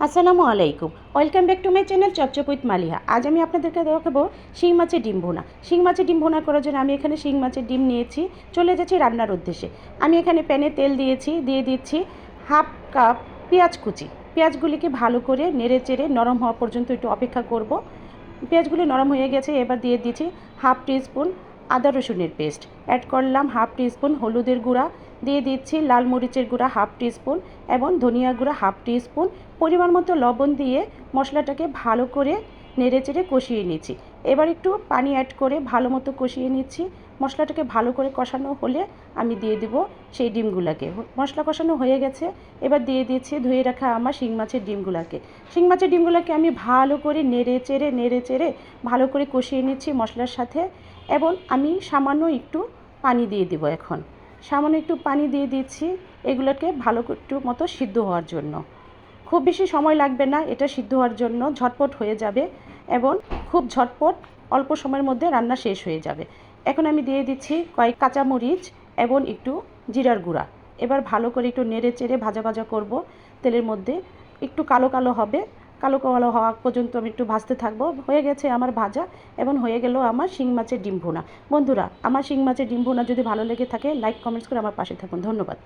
আসসালামু আলাইকুম, welcome back to my channel chop chop with Maliha. আজ আমি আপনাদেরকে দেখাবো শিং মাছের ডিম ভুনা। শিং মাছের ডিম ভুনা করার জন্য আমি এখানে শিং মাছের ডিম নিয়েছি। চলে যাচ্ছি রান্নার উদ্দেশ্যে। আমি এখানে প্যানে তেল দিয়েছি, দিয়ে দিচ্ছি হাফ কাপ পেঁয়াজ কুচি। পেঁয়াজগুলিকে ভালো করে নেড়ে চেড়ে নরম হওয়া পর্যন্ত একটু অপেক্ষা করব। পেঁয়াজগুলি নরম হয়ে গেছে, এবার দিয়ে দিচ্ছি হাফ টিস্পুন আদা রসুনের পেস্ট, অ্যাড করলাম হাফ টিস্পুন হলুদের গুঁড়া, দিয়ে দিচ্ছি লাল মরিচের গুঁড়া হাফ টিস্পুন এবং ধনিয়া গুঁড়া হাফ টিস্পুন, পরিমাণ মতো লবণ দিয়ে মশলাটাকে ভালো করে নেড়েচেড়ে কষিয়ে নিচ্ছি। এবার একটু পানি অ্যাড করে ভালো মতো কষিয়ে নিচ্ছি। মশলাটাকে ভালো করে কষানো হলে আমি দিয়ে দিব সেই ডিমগুলোকে। মশলা কষানো হয়ে গেছে, এবার দিয়ে দিচ্ছি ধুয়ে রাখা আমার শিং মাছের ডিমগুলোকে। শিং মাছের ডিমগুলোকে আমি ভালো করে নেড়ে চেড়ে ভালো করে কষিয়ে নিচ্ছি মশলার সাথে। এবং আমি সামান্য একটু পানি দিয়ে দিব। এখন সামান্য একটু পানি দিয়ে দিচ্ছি এগুলোকে ভালো একটু মতো সিদ্ধ হওয়ার জন্য। খুব বেশি সময় লাগবে না, এটা সিদ্ধ হওয়ার জন্য ঝটপট হয়ে যাবে এবং খুব ঝটপট অল্প সময়ের মধ্যে রান্না শেষ হয়ে যাবে। এখন আমি দিয়ে দিচ্ছি কয়েক কাঁচামরিচ এবং একটু জিরার গুঁড়া। এবার ভালো করে একটু নেড়ে চেড়ে ভাজা ভাজা করব তেলের মধ্যে। একটু কালো কালো হবে, কালো কালো হওয়া পর্যন্ত আমি একটু ভাজতে থাকবো। হয়ে গেছে আমার ভাজা এবং হয়ে গেল আমার শিং মাছের ডিম ভুনা। বন্ধুরা, আমার শিং মাছের ডিম ভুনা যদি ভালো লেগে থাকে লাইক কমেন্টস করে আমার পাশে থাকুন। ধন্যবাদ।